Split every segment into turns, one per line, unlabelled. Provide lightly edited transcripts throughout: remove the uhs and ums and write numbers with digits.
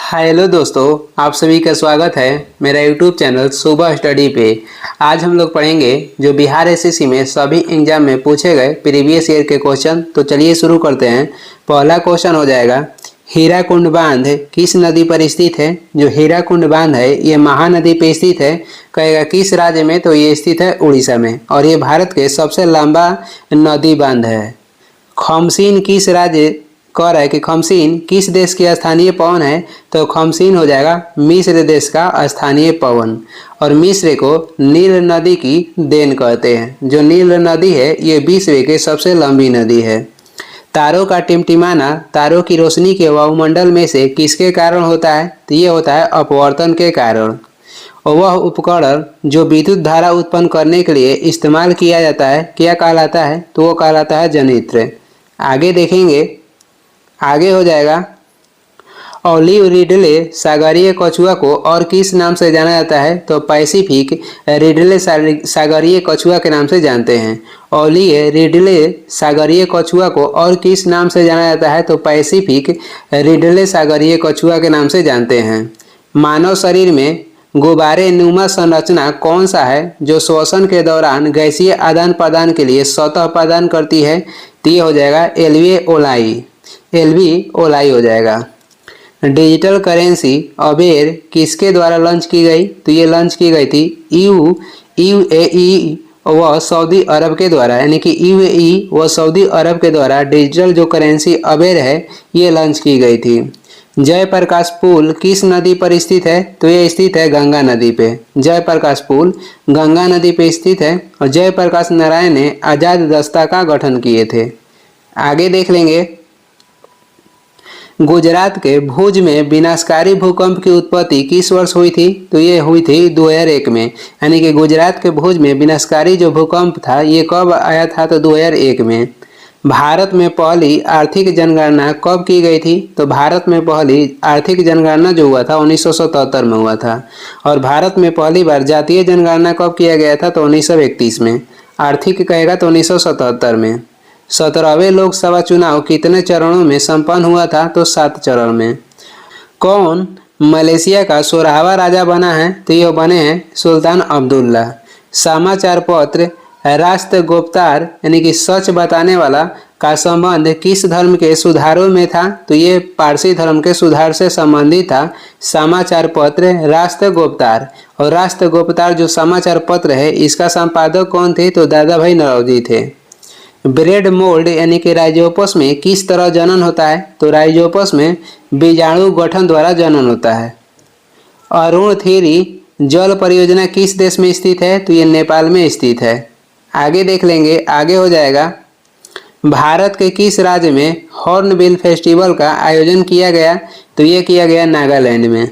Hello दोस्तों, आप सभी का स्वागत है मेरा यूट्यूब चैनल सुबह स्टडी पे। आज हम लोग पढ़ेंगे जो बिहार एसएससी में सभी एग्जाम में पूछे गए प्रीवियस ईयर के क्वेश्चन। तो चलिए शुरू करते हैं। पहला क्वेश्चन हो जाएगा, हीराकुंड बांध किस नदी पर स्थित है। जो हीराकुंड बांध है ये महानदी पे स्थित है। कहेगा किस राज्य में, तो ये स्थित है उड़ीसा में और ये भारत के सबसे लंबा नदी बांध है। खमसीन किस राज्य कह रहा है कि खमसीन किस देश की स्थानीय पवन है, तो खमसीन हो जाएगा मिस्र देश का स्थानीय पवन। और मिस्र को नील नदी की देन कहते हैं। जो नील नदी है ये विश्व की सबसे लंबी नदी है। तारों का टिमटिमाना तारों की रोशनी के वायुमंडल में से किसके कारण होता है, तो ये होता है अपवर्तन के कारण। और वह उपकरण जो विद्युत धारा उत्पन्न करने के लिए इस्तेमाल किया जाता है क्या कहलाता है, तो वो कहलाता है जनित्र। आगे देखेंगे, आगे हो जाएगा, ओलिव रिडले सागरीय कछुआ को और किस नाम से जाना जाता है, तो पैसिफिक रिडले सागरीय कछुआ के नाम से जानते हैं। ओलिव रिडले सागरीय कछुआ को और किस नाम से जाना जाता है, तो पैसिफिक रिडले सागरीय कछुआ के नाम से जानते हैं। मानव शरीर में गुब्बारे नुमा संरचना कौन सा है जो श्वसन के दौरान गैसीय आदान प्रदान के लिए सतह प्रदान करती है, तो ये हो जाएगा एल्वी ओलाई हो जाएगा। डिजिटल करेंसी अबेर किसके द्वारा लॉन्च की गई, तो ये लॉन्च की गई थी यूएई व सऊदी अरब के द्वारा, यानी कि यूएई व सऊदी अरब के द्वारा डिजिटल जो करेंसी अबेर है ये लॉन्च की गई थी। जयप्रकाश पुल किस नदी पर स्थित है, तो ये स्थित है गंगा नदी पे। जयप्रकाश पुल गंगा नदी पे स्थित है और जयप्रकाश नारायण ने आजाद दस्ता का गठन किए थे। आगे देख लेंगे, गुजरात के भुज में विनाशकारी भूकंप की उत्पत्ति किस वर्ष हुई थी, तो ये हुई थी 2001 में। यानी कि गुजरात के भुज में विनाशकारी जो भूकंप था ये कब आया था, तो 2001 में। भारत में पहली आर्थिक जनगणना कब की गई थी, तो भारत में पहली आर्थिक जनगणना जो हुआ था 1977 में हुआ था। और भारत में पहली बार जातीय जनगणना कब किया गया था, तो 1931 में। आर्थिक कहेगा तो 1977 में। 17वें लोकसभा चुनाव कितने चरणों में संपन्न हुआ था, तो 7 चरण में। कौन मलेशिया का 16वां राजा बना है, तो ये बने हैं सुल्तान अब्दुल्ला। समाचार पत्र राष्ट्रगोप्तार यानी कि सच बताने वाला का संबंध किस धर्म के सुधारों में था, तो ये पारसी धर्म के सुधार से संबंधित था समाचार पत्र राष्ट्रगोप्तार। और राष्ट्रगोप्तार जो समाचार पत्र है इसका संपादक कौन थे, तो दादा भाई नौरोजी थे। ब्रेड मोल्ड यानी कि राइजोपस में किस तरह जनन होता है, तो राइजोपस में बीजाणु गठन द्वारा जनन होता है। अरुण थ्री जल परियोजना किस देश में स्थित है, तो ये नेपाल में स्थित है। आगे देख लेंगे, आगे हो जाएगा, भारत के किस राज्य में हॉर्नबिल फेस्टिवल का आयोजन किया गया, तो ये किया गया नागालैंड में।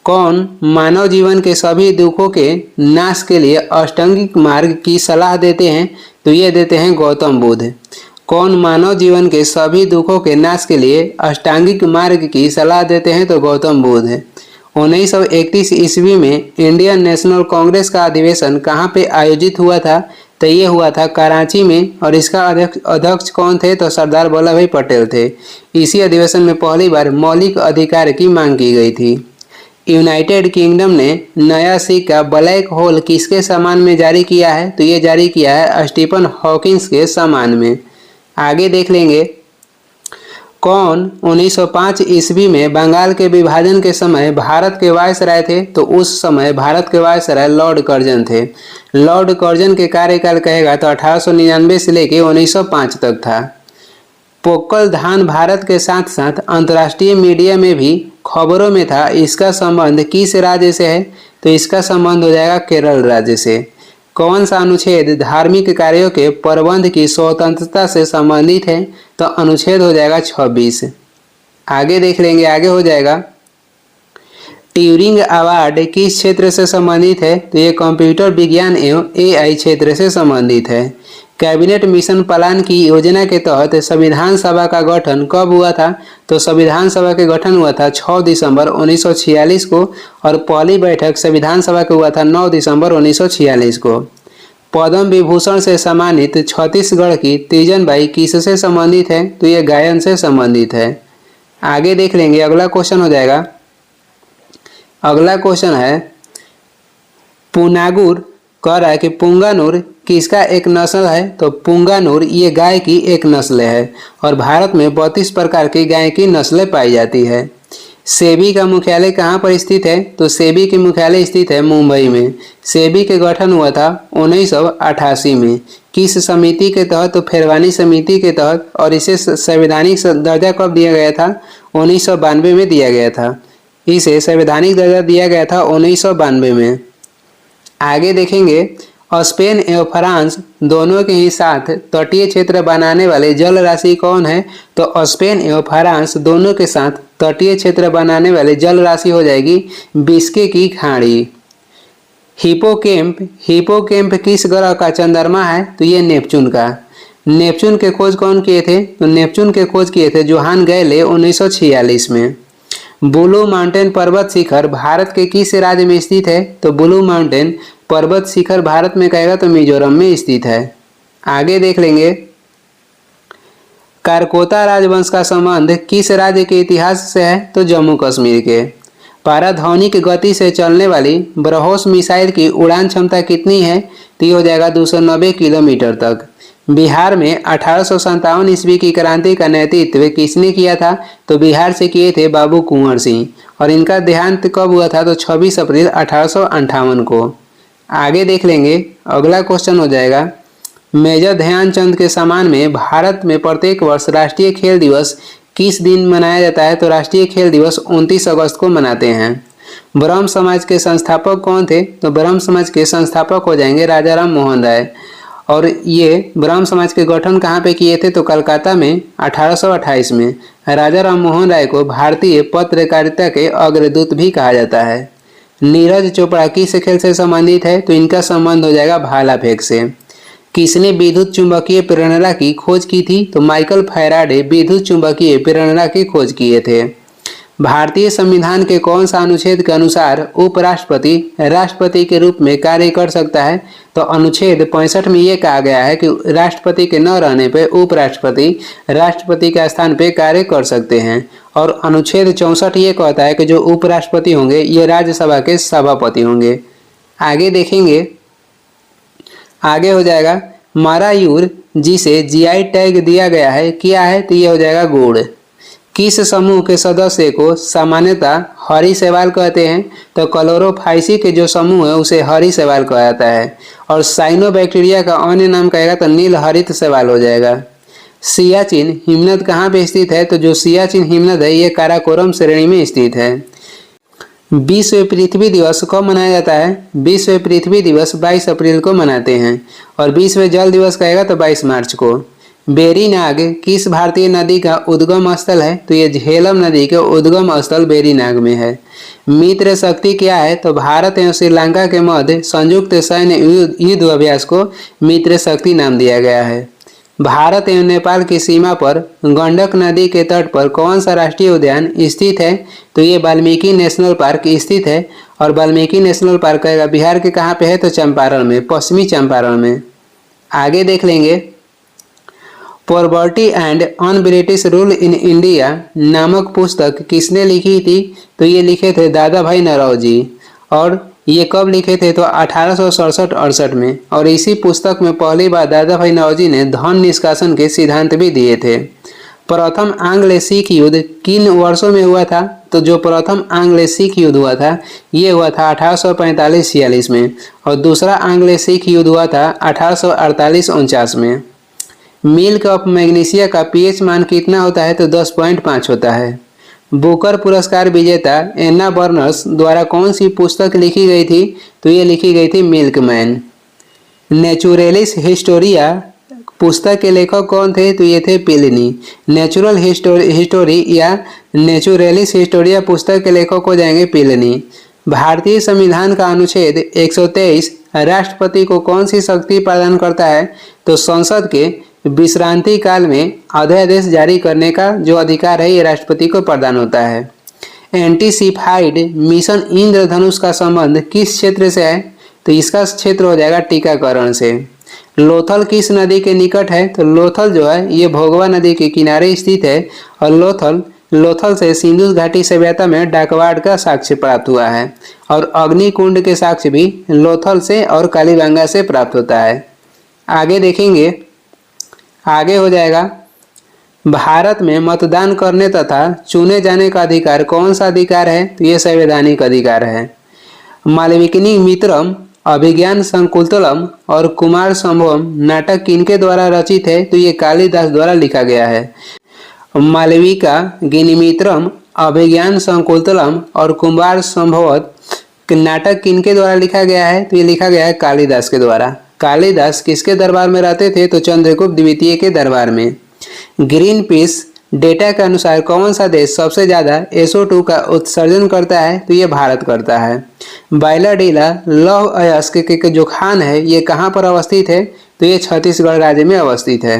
कौन मानव जीवन के सभी दुखों के नाश के लिए अष्टांगिक मार्ग की सलाह देते हैं, तो ये देते हैं गौतम बुद्ध। कौन मानव जीवन के सभी दुखों के नाश के लिए अष्टांगिक मार्ग की सलाह देते हैं, तो गौतम बुद्ध। 1931 ईस्वी में इंडियन नेशनल कांग्रेस का अधिवेशन कहाँ पे आयोजित हुआ था, तो ये हुआ था कराची में। और इसका अध्यक्ष कौन थे, तो सरदार वल्लभ भाई पटेल थे। इसी अधिवेशन में पहली बार मौलिक अधिकार की मांग की गई थी। यूनाइटेड किंगडम ने नया सिक्का ब्लैक होल किसके सम्मान में जारी किया है, तो ये जारी किया है स्टीफन हॉकिंस के सम्मान में। आगे देख लेंगे, कौन 1905 ईस्वी में बंगाल के विभाजन के समय भारत के वायसराय थे, तो उस समय भारत के वायसराय लॉर्ड कर्जन थे। लॉर्ड कर्जन के कार्यकाल कहेगा तो 1899 से लेके 1905 तक था। पोक्कल धान भारत के साथ साथ अंतर्राष्ट्रीय मीडिया में भी खबरों में था। इसका संबंध किस राज्य से है, तो इसका संबंध हो जाएगा केरल राज्य से। कौन सा अनुच्छेद धार्मिक कार्यों के प्रबंध की स्वतंत्रता से संबंधित है, तो अनुच्छेद हो जाएगा 26। आगे देख लेंगे, आगे हो जाएगा, ट्यूरिंग अवार्ड किस क्षेत्र से संबंधित है, तो ये कंप्यूटर विज्ञान एवं एआई क्षेत्र से संबंधित है। कैबिनेट मिशन प्लान की योजना के तहत संविधान सभा का गठन कब हुआ था, तो संविधान सभा के गठन हुआ था 6 दिसंबर 1946 को। और पहली बैठक संविधान सभा का हुआ था 9 दिसंबर 1946 को। पद्म विभूषण से सम्मानित छत्तीसगढ़ की तीजन बाई किससे संबंधित है, तो ये गायन से संबंधित है। आगे देख लेंगे, अगला क्वेश्चन हो जाएगा, अगला क्वेश्चन है पुनागुर कह रहा है कि पुंगानुर किसका एक नस्ल है, तो पुंगानुर ये गाय की एक नस्ल है और भारत में 32 प्रकार की गाय की नस्लें पाई जाती है। सेबी का मुख्यालय कहाँ पर स्थित है, तो सेबी की मुख्यालय स्थित है मुंबई में। सेबी के गठन हुआ था 1988 में। किस समिति के तहत, तो फेरवानी समिति के तहत, और इसे संवैधानिक दर्जा कब दिया गया था, 1992 में दिया गया था। इसे संवैधानिक दर्जा दिया गया था 1992 में। आगे देखेंगे स्पेन एवं फ्रांस दोनों के ही साथ तटीय क्षेत्र बनाने वाले जल राशि कौन है, तो स्पेन एवं फ्रांस दोनों के साथ तटीय क्षेत्र बनाने वाले जल राशि हो जाएगी बिस्के की खाड़ी। हिपोकैम्प किस ग्रह का चंद्रमा है, तो ये नेपच्यून का। नेपच्यून के खोज कौन किए थे, तो नेपच्यून के खोज किए थे जोहान गैले 1946 में। ब्लू माउंटेन पर्वत शिखर भारत के किस राज्य में स्थित है, तो ब्लू माउंटेन पर्वत शिखर भारत में कहेगा तो मिजोरम में स्थित है। आगे देख लेंगे कारकोता राजवंश का संबंध किस राज्य के इतिहास से है, तो जम्मू कश्मीर के। पाराध्वनिक गति से चलने वाली ब्रह्मोस मिसाइल की उड़ान क्षमता कितनी है, तो ये हो जाएगा 290 किलोमीटर तक। बिहार में 1857 ईस्वी की क्रांति का नेतृत्व किसने किया था, तो बिहार से किए थे बाबू कुंवर सिंह, और इनका देहांत कब हुआ था, तो 26 अप्रैल 1858 को। आगे देख लेंगे अगला क्वेश्चन हो जाएगा मेजर ध्यानचंद के सम्मान में भारत में प्रत्येक वर्ष राष्ट्रीय खेल दिवस किस दिन मनाया जाता है, तो राष्ट्रीय खेल दिवस 29 अगस्त को मनाते हैं। ब्रह्म समाज के संस्थापक कौन थे, तो ब्रह्म समाज के संस्थापक हो जाएंगे राजा राम मोहन राय, और ये ब्रह्म समाज के गठन कहाँ पे किए थे, तो कलकत्ता में 1828 में। राजा राम मोहन राय को भारतीय पत्रकारिता के अग्रदूत भी कहा जाता है। नीरज चोपड़ा किस खेल से संबंधित है, तो इनका संबंध हो जाएगा भाला फेंक से। किसने विद्युत चुंबकीय प्रेरणा की खोज की थी, तो माइकल फैराडे विद्युत चुंबकीय प्रेरणा की खोज किए थे। भारतीय संविधान के कौन सा अनुच्छेद के अनुसार उपराष्ट्रपति राष्ट्रपति के रूप में कार्य कर सकता है, तो अनुच्छेद 65 में ये कहा गया है कि राष्ट्रपति के न रहने पर उपराष्ट्रपति राष्ट्रपति के स्थान पर कार्य कर सकते हैं। और अनुच्छेद 64 ये कहता है कि जो उपराष्ट्रपति होंगे ये राज्यसभा के सभापति होंगे। आगे देखेंगे आगे हो जाएगा मरायूर जिसे जीआई टैग दिया गया है क्या है, तो ये हो जाएगा गुड़। किस समूह के सदस्य को सामान्यतः हरी शैवाल कहते हैं, तो क्लोरोफाइसी के जो समूह है उसे हरी शैवाल कहा जाता है। और साइनोबैक्टीरिया का अन्य नाम कहेगा तो नील हरित शैवाल हो जाएगा। सियाचिन हिमनद कहाँ पे स्थित है, तो जो सियाचिन हिमनद है ये काराकोरम श्रेणी में स्थित है। विश्व पृथ्वी दिवस कब मनाया जाता है, विश्व पृथ्वी दिवस 22 अप्रैल को मनाते हैं। और विश्व जल दिवस कहेगा तो 22 मार्च को। बेरीनाग किस भारतीय नदी का उद्गम स्थल है, तो ये झेलम नदी के उद्गम स्थल बेरीनाग में है। मित्र शक्ति क्या है, तो भारत एवं श्रीलंका के मध्य संयुक्त सैन्य युद्ध अभ्यास को मित्र शक्ति नाम दिया गया है। भारत एवं नेपाल की सीमा पर गंडक नदी के तट पर कौन सा राष्ट्रीय उद्यान स्थित है, तो ये वाल्मीकि नेशनल पार्क स्थित है। और वाल्मीकि नेशनल पार्क कहेगा बिहार के कहाँ पे है, तो चंपारण में, पश्चिमी चंपारण में। आगे देख लेंगे poverty and un British rule in India नामक पुस्तक किसने लिखी थी, तो ये लिखे थे दादा भाई नौरोजी। और ये कब लिखे थे, तो 1867-68 में। और इसी पुस्तक में पहली बार दादा भाई नौरोजी ने धन निष्कासन के सिद्धांत भी दिए थे। प्रथम आंग्ल सिख युद्ध किन वर्षों में हुआ था, तो जो प्रथम आंग्ल सिख युद्ध हुआ था ये हुआ था 1845-46 में। और दूसरा आंग्ल सिख युद्ध हुआ था 1848-49 में। मिल्क ऑफ मैग्नीशिया का पीएच मान कितना होता है, तो 10.5 होता है। बुकर पुरस्कार विजेता एन्ना बर्नस द्वारा कौन सी पुस्तक लिखी गई थी, तो ये लिखी गई थी मिल्कमैन। नेचुरलिस हिस्टोरिया पुस्तक के लेखक कौन थे, तो ये थे प्लिनी। नेचुरल हिस्टोरी या नेचुरलिस हिस्टोरिया पुस्तक के लेखक हो जाएंगे प्लिनी। भारतीय संविधान का अनुच्छेद 123 राष्ट्रपति को कौन सी शक्ति प्रदान करता है, तो संसद के विश्रांति काल में अध्यादेश जारी करने का जो अधिकार है ये राष्ट्रपति को प्रदान होता है। एंटीसिफाइड मिशन इंद्रधनुष का संबंध किस क्षेत्र से है, तो इसका क्षेत्र हो जाएगा टीकाकरण से। लोथल किस नदी के निकट है, तो लोथल जो है ये भोगवा नदी के किनारे स्थित है। और लोथल लोथल से सिंधु घाटी सभ्यता में डाकवाड का साक्ष्य प्राप्त हुआ है और अग्निकुंड के साक्ष्य भी लोथल से और कालीबंगा से प्राप्त होता है। आगे देखेंगे, आगे हो जाएगा भारत में मतदान करने तथा चुने जाने का अधिकार कौन सा अधिकार है? तो ये संवैधानिक अधिकार है। मालविकनी मित्रम, अभिज्ञान संकुलतलम और कुमार संभवम नाटक किनके द्वारा रचित है? तो ये कालिदास द्वारा लिखा गया है। मालविका गिनिमित्रम, अभिज्ञान संकुलतलम और कुमार संभवत नाटक किनके द्वारा लिखा गया है? तो ये लिखा गया है कालिदास के द्वारा। कालिदास किसके दरबार में रहते थे? तो चंद्रगुप्त द्वितीय के दरबार में। ग्रीन पीस डेटा के अनुसार कौन सा देश सबसे ज़्यादा SO2 का उत्सर्जन करता है? तो ये भारत करता है। बाइलाडीला लौह अयस्क के जो खान है ये कहाँ पर अवस्थित है? तो ये छत्तीसगढ़ राज्य में अवस्थित है।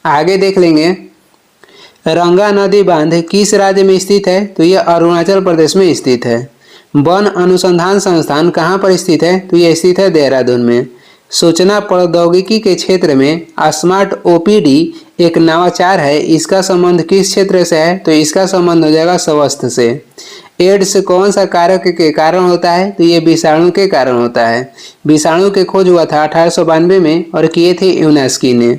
आगे देख लेंगे, रंगा नदी बांध किस राज्य में स्थित है? तो ये अरुणाचल प्रदेश में स्थित है। वन अनुसंधान संस्थान कहाँ पर स्थित है? तो ये स्थित है देहरादून में। सूचना प्रौद्योगिकी के क्षेत्र में स्मार्ट OPD एक नवाचार है, इसका संबंध किस क्षेत्र से है? तो इसका संबंध हो जाएगा स्वास्थ्य से। एड्स कौन सा कारक के कारण होता है? तो ये विषाणु के कारण होता है। विषाणु के खोज हुआ था 1892 में और किए थे यूनेस्को ने।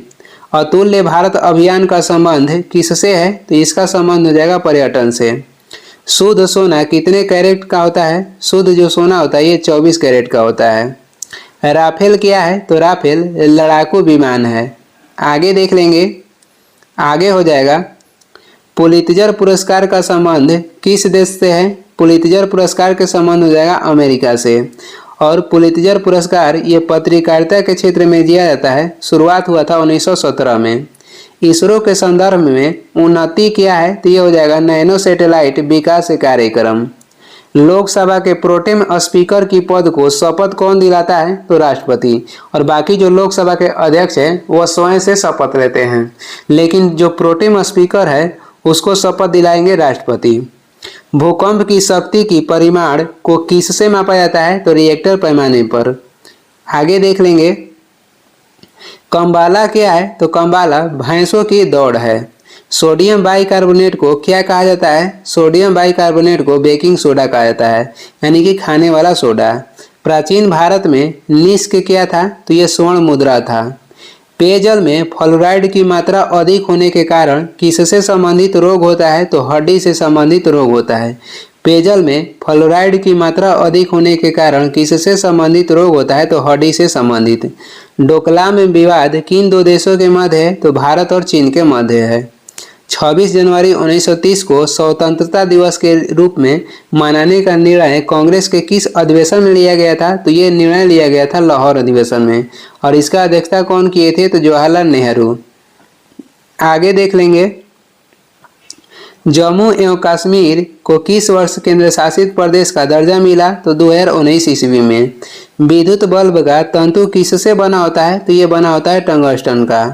अतुल्य भारत अभियान का संबंध किससे है? तो इसका संबंध हो जाएगा पर्यटन से। शुद्ध सोना कितने कैरेट का होता है? शुद्ध जो सोना होता है ये 24 कैरेट का होता है। राफेल क्या है? तो राफेल लड़ाकू विमान है। आगे देख लेंगे, आगे हो जाएगा पुलित्जर पुरस्कार का संबंध किस देश से है? पुलित्जर पुरस्कार के संबंध हो जाएगा अमेरिका से। और पुलित्जर पुरस्कार ये पत्रकारिता के क्षेत्र में दिया जाता है। शुरुआत हुआ था 1917 में। इसरो के संदर्भ में उन्नति क्या है? तो ये हो जाएगा नैनो सैटेलाइट विकास कार्यक्रम। लोकसभा के प्रोटेम स्पीकर की पद को शपथ कौन दिलाता है? तो राष्ट्रपति। और बाकी जो लोकसभा के अध्यक्ष हैं वह स्वयं से शपथ लेते हैं, लेकिन जो प्रोटेम स्पीकर है उसको शपथ दिलाएंगे राष्ट्रपति। भूकंप की शक्ति की परिमाण को किससे मापा जाता है? तो रिएक्टर पैमाने पर। आगे देख लेंगे, कंबाला क्या है? तो कंबाला भैंसों की दौड़ है। सोडियम बाइकार्बोनेट को क्या कहा जाता है? सोडियम बाइकार्बोनेट को बेकिंग सोडा कहा जाता है, यानी कि खाने वाला सोडा। प्राचीन भारत में निष्क क्या था? तो ये स्वर्ण मुद्रा था। पेयजल में फ्लोराइड की मात्रा अधिक होने के कारण किससे संबंधित रोग होता है? तो हड्डी से संबंधित रोग होता है। पेयजल में फ्लोराइड की मात्रा अधिक होने के कारण किससे संबंधित रोग होता है? तो हड्डी से संबंधित। डोकलाम में विवाद किन दो देशों के मध्य है? तो भारत और चीन के मध्य है। 26 जनवरी 1930 को स्वतंत्रता दिवस के रूप में मनाने का निर्णय कांग्रेस के किस अधिवेशन में लिया गया था? तो ये निर्णय लिया गया था लाहौर अधिवेशन में। और इसका अध्यक्षता कौन किए थे? तो जवाहरलाल नेहरू। आगे देख लेंगे, जम्मू एवं कश्मीर को किस वर्ष केंद्र शासित प्रदेश का दर्जा मिला? तो 2019 ईस्वी में। विद्युत बल्ब का तंतु किससे बना होता है? तो ये बना होता है टंगस्टन का।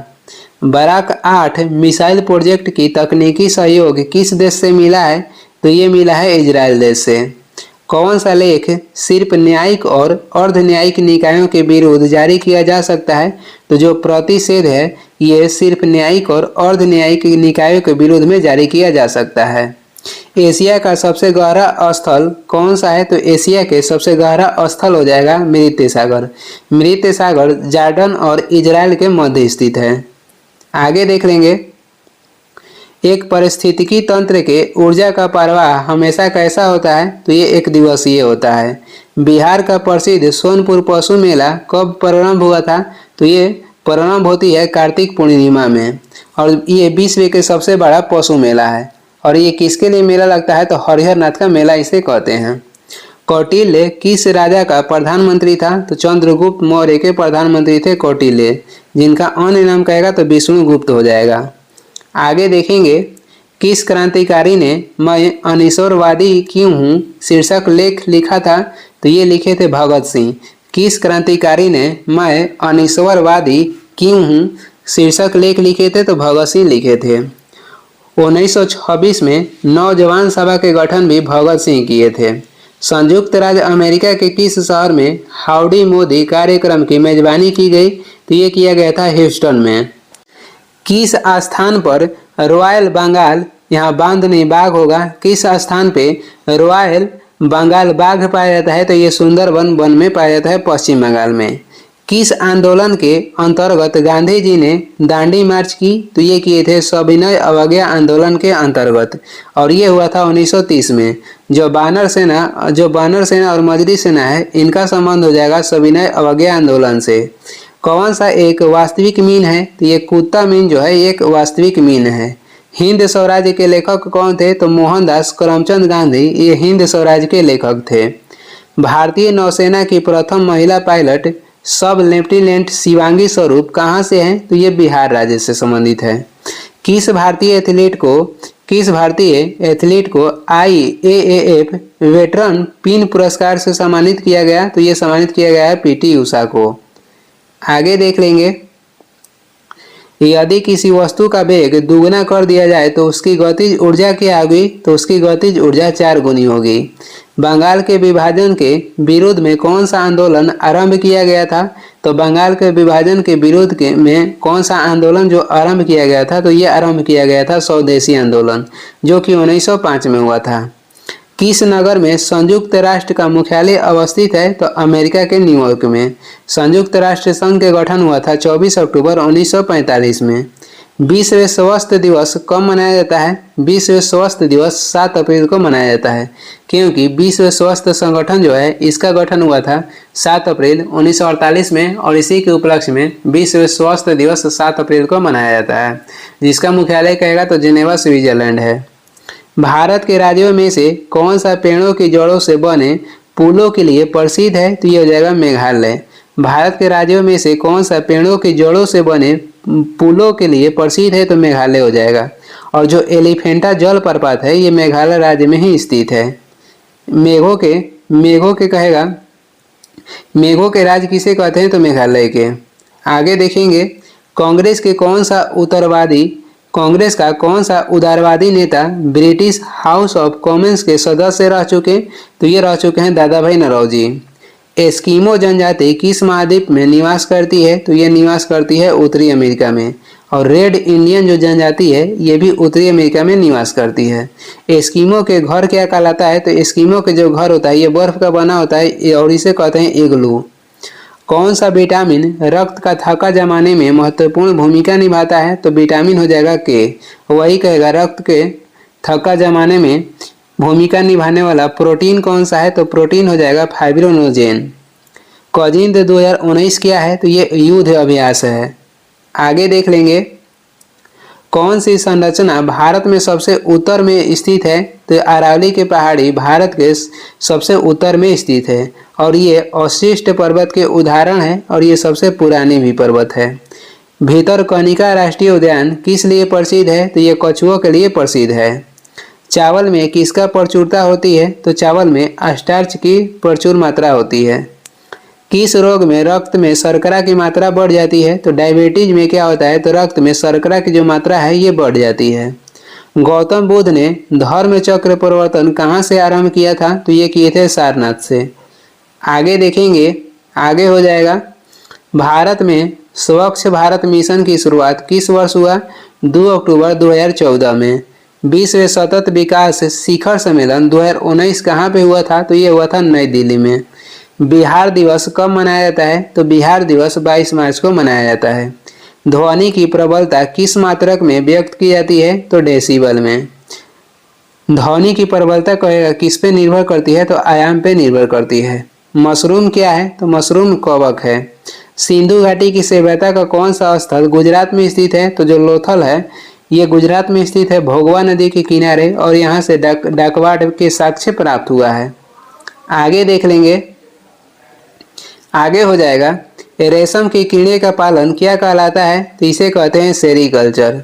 बराक 8 मिसाइल प्रोजेक्ट की तकनीकी सहयोग किस देश से मिला है? तो ये मिला है इजराइल देश से। कौन सा लेख सिर्फ न्यायिक और अर्ध न्यायिक निकायों के विरुद्ध जारी किया जा सकता है? तो जो प्रतिषेध है ये सिर्फ न्यायिक और अर्ध न्यायिक निकायों के विरुद्ध में जारी किया जा सकता है। एशिया का सबसे गहरा स्थल कौन सा है? तो एशिया के सबसे गहरा स्थल हो जाएगा मृत्य सागर। मृत्य सागर जॉर्डन और इजराइल के मध्य स्थित है। आगे देख लेंगे, एक पारिस्थितिकी तंत्र के ऊर्जा का प्रवाह हमेशा कैसा होता है? तो ये एक दिवसीय होता है। बिहार का प्रसिद्ध सोनपुर पशु मेला कब प्रारंभ हुआ था? तो ये प्रारंभ होती है कार्तिक पूर्णिमा में और ये विश्व के सबसे बड़ा पशु मेला है। और ये किसके लिए मेला लगता है? तो हरिहर नाथ का मेला इसे कहते हैं। कौटिल्य किस राजा का प्रधानमंत्री था? तो चंद्रगुप्त मौर्य के प्रधानमंत्री थे कौटिल्य, जिनका अन्य नाम कहेगा तो विष्णुगुप्त हो जाएगा। आगे देखेंगे, किस क्रांतिकारी ने मैं अनिश्वरवादी क्यों हूँ शीर्षक लेख लिखा था? तो ये लिखे थे भगत सिंह। किस क्रांतिकारी ने मैं अनिश्वरवादी क्यों हूँ शीर्षक लेख लिखे थे? तो भगत सिंह लिखे थे। 1926 में नौजवान सभा के गठन भी भगत सिंह किए थे। संयुक्त राज्य अमेरिका के किस शहर में हाउडी मोदी कार्यक्रम की मेजबानी की गई? तो ये किया गया था ह्यूस्टन में। किस स्थान पर रॉयल बंगाल यहाँ बांध नहीं बाघ होगा। किस स्थान पे रॉयल बंगाल बाघ पाया जाता है? तो ये सुंदरबन वन में पाया जाता है, पश्चिम बंगाल में। किस आंदोलन के अंतर्गत गांधी जी ने दांडी मार्च की? तो ये किए थे सविनय अवज्ञा आंदोलन के अंतर्गत, और ये हुआ था 1930 में। जो बानर सेना और मजरी सेना है, इनका संबंध हो जाएगा सविनय अवज्ञा आंदोलन से। कौन सा एक वास्तविक मीन है? तो ये कुत्ता मीन जो है एक वास्तविक मीन है। हिंद स्वराज के लेखक कौन थे? तो मोहनदास करमचंद गांधी ये हिंद स्वराज के लेखक थे। भारतीय नौसेना की प्रथम महिला पायलट सब लेफ्टिनेंट शिवांगी स्वरूप कहाँ से हैं? तो ये बिहार राज्य से संबंधित है। किस भारतीय एथलीट को IAAF वेटरन पिन पुरस्कार से सम्मानित किया गया? तो ये सम्मानित किया गया है PT उषा को। आगे देख लेंगे। यदि किसी वस्तु का वेग दुगना कर दिया जाए तो उसकी गतिज ऊर्जा क्या होगी? तो उसकी गतिज ऊर्जा 4 गुनी होगी। बंगाल के विभाजन के विरोध में कौन सा आंदोलन आरंभ किया गया था? तो बंगाल के विभाजन के विरोध में कौन सा आंदोलन जो आरंभ किया गया था? तो ये आरंभ किया गया था स्वदेशी आंदोलन, जो कि 1905 में हुआ था। किस नगर में संयुक्त राष्ट्र का मुख्यालय अवस्थित है? तो अमेरिका के न्यूयॉर्क में। संयुक्त राष्ट्र संघ के गठन हुआ था 24 अक्टूबर 1945 में। विश्व स्वास्थ्य दिवस कब मनाया जाता है? विश्व स्वास्थ्य दिवस 7 अप्रैल को मनाया जाता है, क्योंकि विश्व स्वास्थ्य संगठन जो है इसका गठन हुआ था 7 अप्रैल 1948 में, और इसी के उपलक्ष्य में विश्व स्वास्थ्य दिवस 7 अप्रैल को मनाया जाता है, जिसका मुख्यालय कहेगा तो जिनेवा स्विट्जरलैंड है। भारत के राज्यों में से कौन सा पेड़ों की जड़ों से बने पुलों के लिए प्रसिद्ध है? तो ये हो जाएगा मेघालय। भारत के राज्यों में से कौन सा पेड़ों की जड़ों से बने पुलों के लिए प्रसिद्ध है? तो मेघालय हो जाएगा। और जो एलिफेंटा जलप्रपात है ये मेघालय राज्य में ही स्थित है। मेघों के राज्य किसे कहते हैं? तो मेघालय के। आगे देखेंगे। कांग्रेस का कौन सा उदारवादी नेता ब्रिटिश हाउस ऑफ कॉमन्स के सदस्य रह चुके? तो ये रह चुके हैं दादा भाई नौरोजी। एस्किमो जनजाति किस महाद्वीप में निवास करती है? तो ये निवास करती है उत्तरी अमेरिका में। और रेड इंडियन जो जनजाति है ये भी उत्तरी अमेरिका में निवास करती है। एस्किमो के घर क्या कहलाता है? तो एस्किमो के जो घर होता है ये बर्फ का बना होता है, और इसे कहते हैं इग्लू। कौन सा विटामिन रक्त का थक्का जमाने में महत्वपूर्ण भूमिका निभाता है? तो विटामिन हो जाएगा के। वही कहेगा रक्त के थक्का जमाने में भूमिका निभाने वाला प्रोटीन कौन सा है? तो प्रोटीन हो जाएगा फाइब्रोनोजेन। कोजिंद 2019 क्या है? तो ये युद्ध अभ्यास है। आगे देख लेंगे। कौन सी संरचना भारत में सबसे उत्तर में स्थित है? तो अरावली के पहाड़ी भारत के सबसे उत्तर में स्थित है, और ये अवशिष्ट पर्वत के उदाहरण है, और ये सबसे पुरानी भी पर्वत है। भितरकनिका राष्ट्रीय उद्यान किस लिए प्रसिद्ध है? तो ये कछुओं के लिए प्रसिद्ध है। चावल में किसका प्रचुरता होती है? तो चावल में स्टार्च की प्रचुर मात्रा होती है। किस रोग में रक्त में शर्करा की मात्रा बढ़ जाती है? तो डायबिटीज में क्या होता है? तो रक्त में शर्करा की जो मात्रा है ये बढ़ जाती है। गौतम बुद्ध ने धर्म चक्र परिवर्तन कहाँ से आरंभ किया था? तो ये किए थे सारनाथ से। आगे देखेंगे। आगे हो जाएगा। भारत में स्वच्छ भारत मिशन की शुरुआत किस वर्ष हुआ? 2 अक्टूबर 2014 में। विश्व सतत विकास शिखर सम्मेलन 2019 कहाँ पे हुआ था? तो ये हुआ था नई दिल्ली में। बिहार दिवस कब मनाया जाता है? तो बिहार दिवस 22 मार्च को मनाया जाता है। ध्वनि की प्रबलता किस मात्रक में व्यक्त की जाती है? तो डेसिबल में। ध्वनि की प्रबलता किस पे निर्भर करती है? तो आयाम पे निर्भर करती है। मशरूम क्या है? तो मशरूम कवक है। सिंधु घाटी की सभ्यता का कौन सा स्थल गुजरात में स्थित है? तो जो लोथल है ये गुजरात में स्थित है, भोगवा नदी के किनारे, और यहाँ से डाकवाड के साक्ष्य प्राप्त हुआ है। आगे देख लेंगे। आगे हो जाएगा। रेशम के कीड़े का पालन क्या कहलाता है? तो इसे कहते हैं सेरीकल्चर।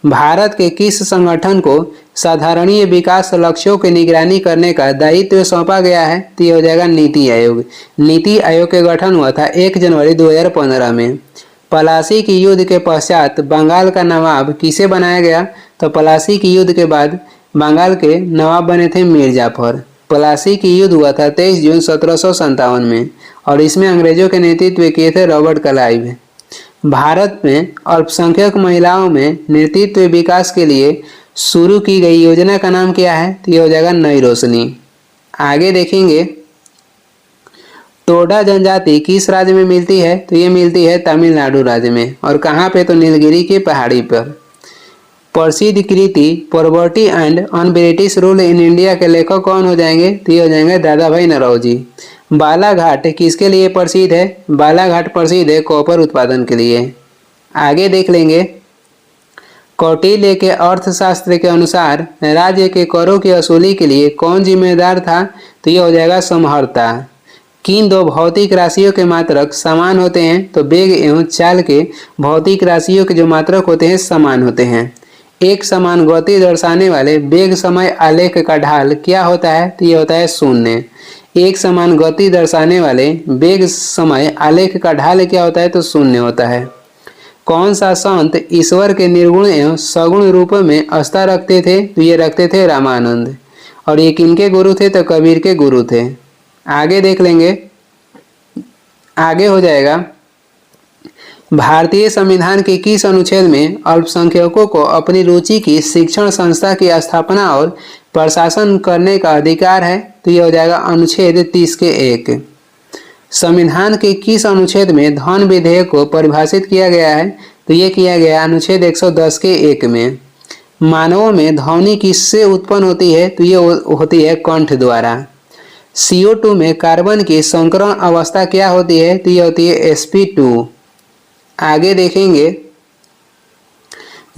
भारत के किस संगठन को साधारणीय विकास लक्ष्यों की निगरानी करने का दायित्व सौंपा गया है? तो ये हो जाएगा नीति आयोग। नीति आयोग के गठन हुआ था 1 जनवरी 2015 में। पलासी की युद्ध के पश्चात बंगाल का नवाब किसे बनाया गया? तो पलासी की युद्ध के बाद बंगाल के नवाब बने थे मीर जाफर। पलासी की युद्ध हुआ था 23 जून 1757 में, और इसमें अंग्रेजों के नेतृत्व किए थे रॉबर्ट क्लाइव। भारत में अल्पसंख्यक महिलाओं में नेतृत्व विकास के लिए शुरू की गई योजना का नाम क्या है? तो ये हो जाएगा नई रोशनी। आगे देखेंगे, टोडा जनजाति किस राज्य में मिलती है? तो ये मिलती है तमिलनाडु राज्य में। और कहाँ पे? तो नीलगिरी की पहाड़ी पर। प्रसिद्ध कृति poverty and un British rule in India के लेखक कौन हो जाएंगे? तो ये हो जाएंगे दादा भाई नौरोजी। बालाघाट किसके लिए प्रसिद्ध है? बालाघाट प्रसिद्ध है कॉपर उत्पादन के लिए। आगे देख लेंगे, कौटिल्य के अर्थशास्त्र के अनुसार राज्य के करों की वसूली के लिए कौन जिम्मेदार था? तो ये हो जाएगा समहर्ता। किन दो भौतिक राशियों के मात्रक समान होते हैं? तो वेग एवं चाल के भौतिक राशियों के जो मात्रक होते हैं समान होते हैं। एक समान गति दर्शाने वाले वेग समय आलेख का ढाल क्या होता है? तो ये होता है शून्य। एक समान गति दर्शाने वाले वेग समय आलेख का ढाल क्या होता है? तो शून्य होता है। कौन सा संत ईश्वर के निर्गुण एवं सगुण रूप में आस्था रखते थे? तो ये रखते थे रामानंद। और ये किनके गुरु थे? तो कबीर के गुरु थे। आगे देख लेंगे, आगे हो जाएगा, भारतीय संविधान के किस अनुच्छेद में अल्पसंख्यकों को अपनी रुचि की शिक्षण संस्था की स्थापना और प्रशासन करने का अधिकार है? तो ये हो जाएगा अनुच्छेद 30 के 1। संविधान के किस अनुच्छेद में धन विधेयक को परिभाषित किया गया है? तो ये किया गया अनुच्छेद 110 के 1 में। मानवों में ध्वनि किससे उत्पन्न होती है? तो ये होती है कंठ द्वारा। CO2 में कार्बन की संकरण अवस्था क्या होती है? तो ये होती है sp2। आगे देखेंगे,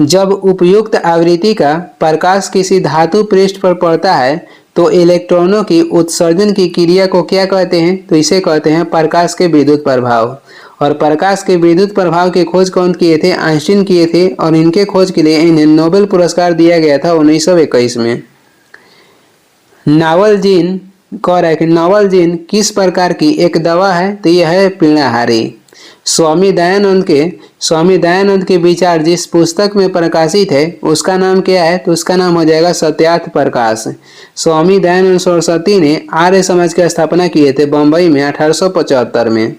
जब उपयुक्त आवृत्ति का प्रकाश किसी धातु पृष्ठ पर पड़ता है तो इलेक्ट्रॉनों की उत्सर्जन की क्रिया को क्या कहते हैं? तो इसे कहते हैं प्रकाश के विद्युत प्रभाव। और प्रकाश के विद्युत प्रभाव की खोज कौन किए थे? आइंस्टीन किए थे। और इनके खोज के लिए इन्हें नोबेल पुरस्कार दिया गया था 1921 में। नावलजीन नावलजीन किस प्रकार की एक दवा है? तो यह है पीड़ाहारी। स्वामी दयानंद के विचार जिस पुस्तक में प्रकाशित है उसका नाम क्या है? तो उसका नाम हो जाएगा सत्यार्थ प्रकाश। स्वामी दयानंद सरस्वती ने आर्य समाज की स्थापना किए थे बंबई में 1875 में।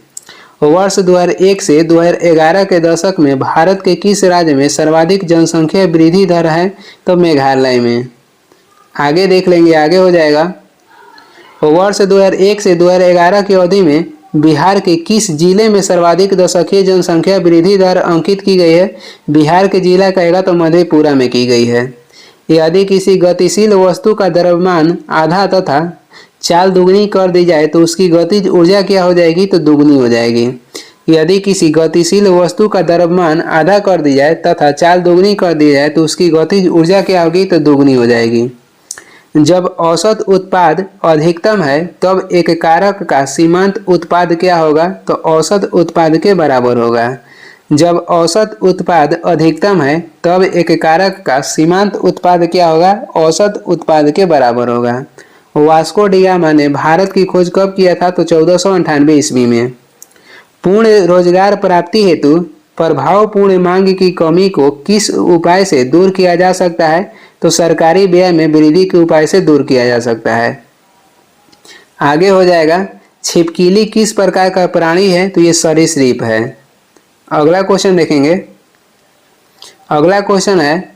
वर्ष 2001 से 2011 के दशक में भारत के किस राज्य में सर्वाधिक जनसंख्या वृद्धि दर है? तो मेघालय में। आगे देख लेंगे, आगे हो जाएगा, वर्ष 2001 से 2011 की अवधि में बिहार के किस जिले में सर्वाधिक दशकीय जनसंख्या वृद्धि दर अंकित की गई है? बिहार के जिला कहेगा तो मधेपुरा में की गई है। यदि किसी गतिशील वस्तु का द्रव्यमान आधा तथा चाल दुगनी कर दी जाए तो उसकी गतिज ऊर्जा क्या हो जाएगी? तो दुगनी हो जाएगी। यदि किसी गतिशील वस्तु का द्रव्यमान आधा कर दी जाए तथा चाल दुगनी कर दी जाए तो उसकी गतिज ऊर्जा क्या होगी? तो दुगनी हो जाएगी। जब औसत उत्पाद अधिकतम है तब एक कारक का सीमांत उत्पाद क्या होगा? तो औसत उत्पाद के बराबर होगा। जब औसत उत्पाद अधिकतम है तब एक कारक का सीमांत उत्पाद क्या होगा? औसत उत्पाद के बराबर होगा। वास्को डी गामा ने भारत की खोज कब किया था? तो 1498 ईस्वी में। पूर्ण रोजगार प्राप्ति हेतु प्रभावपूर्ण मांग की कमी को किस उपाय से दूर किया जा सकता है? तो सरकारी व्यय में वृद्धि के उपाय से दूर किया जा सकता है। आगे हो जाएगा, छिपकली किस प्रकार का प्राणी है? तो ये सरीसृप है। अगला क्वेश्चन देखेंगे, अगला क्वेश्चन है,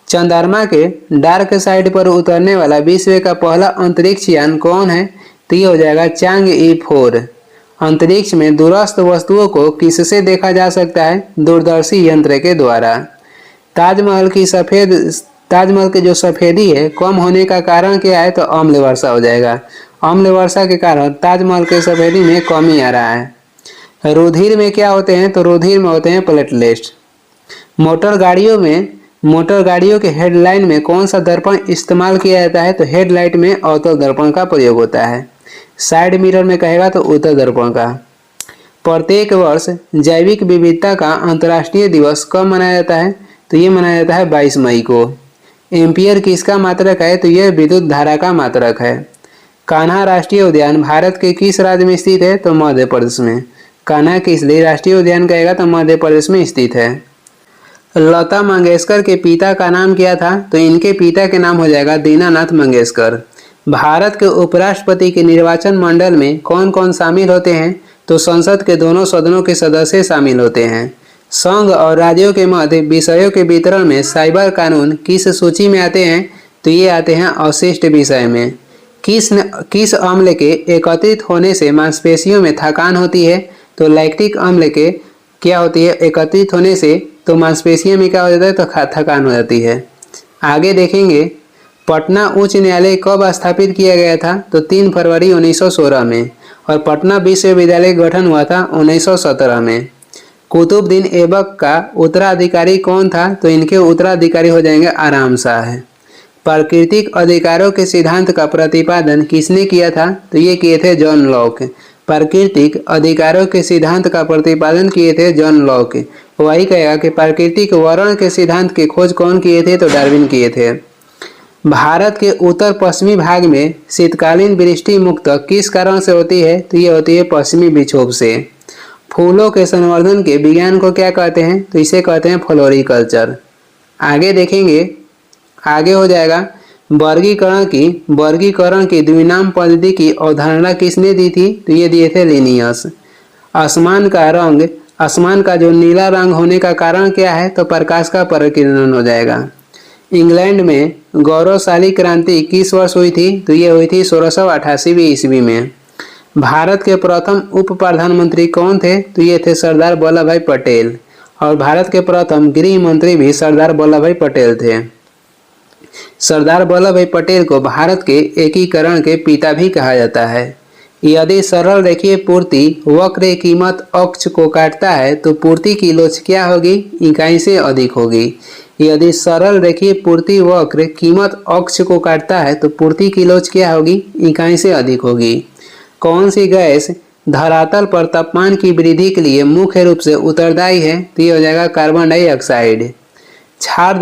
चंद्रमा के डार्क साइड पर उतरने वाला विश्व का पहला अंतरिक्ष यान कौन है? तो ये हो जाएगा चांग-ई 4। अंतरिक्ष में दूरस्थ वस्तुओं को किससे देखा जा सकता है? दूरदर्शी यंत्र के द्वारा। ताजमहल की जो सफेदी है कम होने का कारण क्या है? तो अम्ल वर्षा हो जाएगा। अम्ल वर्षा के कारण ताजमहल के सफेदी में कमी आ रहा है। रुधिर में क्या होते हैं? तो रुधिर में होते हैं प्लेटलेट्स। मोटर गाड़ियों के हेडलाइन में कौन सा दर्पण इस्तेमाल किया जाता है? तो हेडलाइट में अवतल दर्पण का प्रयोग होता है। साइड मिरर में कहेगा तो उत्तल दर्पण का। प्रत्येक वर्ष जैविक विविधता का अंतर्राष्ट्रीय दिवस कब मनाया जाता है? तो ये मनाया जाता है 22 मई को। एम्पियर किसका मात्रक है? तो यह विद्युत धारा का मात्रक है। कान्हा राष्ट्रीय उद्यान भारत के किस राज्य में स्थित है? तो मध्य प्रदेश में। कान्हा किस लिए राष्ट्रीय उद्यान कहेगा? तो मध्य प्रदेश में स्थित है। लता मंगेशकर के पिता का नाम क्या था? तो इनके पिता के नाम हो जाएगा दीनानाथ मंगेशकर। भारत के उपराष्ट्रपति के निर्वाचन मंडल में कौन कौन शामिल होते हैं? तो संसद के दोनों सदनों के सदस्य शामिल होते हैं। संघ और राज्यों के मध्य विषयों के वितरण में साइबर कानून किस सूची में आते हैं? तो ये आते हैं अवशिष्ट विषय में। किस अम्ल के एकत्रित होने से मांसपेशियों में थकान होती है? तो लैक्टिक अम्ल के क्या होती है एकत्रित होने से? तो मांसपेशियों में क्या हो जाता है? तो थकान हो जाती है। आगे देखेंगे पटना उच्च न्यायालय कब स्थापित किया गया था? तो 3 फरवरी 1916 में। और पटना विश्वविद्यालय गठन हुआ था 1917 में। कुतुबुद्दीन ऐबक का उत्तराधिकारी कौन था? तो इनके उत्तराधिकारी हो जाएंगे आराम शाह। प्राकृतिक अधिकारों के सिद्धांत का प्रतिपादन किसने किया था? तो ये किए थे जॉन लॉक। प्राकृतिक अधिकारों के सिद्धांत का प्रतिपादन किए थे जॉन लॉक। वही कहेगा कि प्राकृतिक वर्ण के सिद्धांत की खोज कौन किए थे? तो डार्विन किए थे। भारत के उत्तर पश्चिमी भाग में शीतकालीन वृष्टि मुक्त किस कारण से होती है? तो ये होती है पश्चिमी विक्षोभ से। फूलों के संवर्धन के विज्ञान को क्या कहते हैं? तो इसे कहते हैं फ्लोरिकल्चर। आगे देखेंगे, आगे हो जाएगा वर्गीकरण की द्विनाम पद्धति की अवधारणा किसने दी थी? तो ये दिए थे लिनियस। आसमान का जो नीला रंग होने का कारण क्या है? तो प्रकाश का परिकिरण हो जाएगा। इंग्लैंड में गौरवशाली क्रांति किस वर्ष हुई थी? तो ये हुई थी 1688 ईस्वी में। भारत के प्रथम उप प्रधानमंत्री कौन थे? तो ये थे सरदार वल्लभ भाई पटेल। और भारत के प्रथम गृह मंत्री भी सरदार वल्लभ भाई पटेल थे। सरदार वल्लभ भाई पटेल को भारत के एकीकरण के पिता भी कहा जाता है। यदि सरल रेखीय पूर्ति वक्र कीमत अक्ष को काटता है तो पूर्ति की लोच क्या होगी? इकाई से अधिक होगी। यदि सरल रेखीय पूर्ति वक्र कीमत अक्ष को काटता है तो पूर्ति की लोच क्या होगी? इकाई से अधिक होगी। कौन सी गैस धरातल पर तापमान की वृद्धि के लिए मुख्य रूप से उत्तरदायी है? तो ये हो जाएगा कार्बन डाइऑक्साइड। क्षार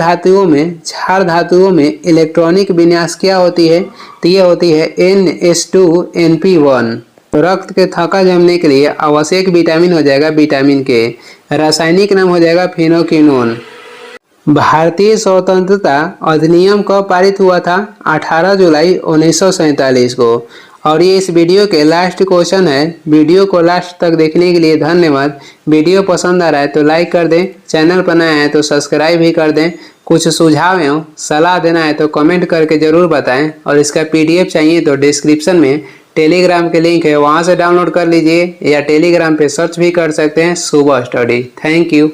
धातुओं में इलेक्ट्रॉनिक विन्यास क्या होती है? तो ये होती है NH2NP1। रक्त के थक्का जमने के लिए आवश्यक विटामिन हो जाएगा विटामिन के। रासायनिक नाम हो जाएगा फिनोक्विनोन। भारतीय स्वतंत्रता अधिनियम कब पारित हुआ था? 18 जुलाई 1947 को। और ये इस वीडियो के लास्ट क्वेश्चन है। वीडियो को लास्ट तक देखने के लिए धन्यवाद। वीडियो पसंद आ रहा है तो लाइक कर दें, चैनल पर नया है तो सब्सक्राइब भी कर दें। कुछ सुझाव एवं सलाह देना है तो कमेंट करके ज़रूर बताएं। और इसका PDF चाहिए तो डिस्क्रिप्शन में टेलीग्राम के लिंक है, वहाँ से डाउनलोड कर लीजिए या टेलीग्राम पे सर्च भी कर सकते हैं शुभ स्टडी। Thank you.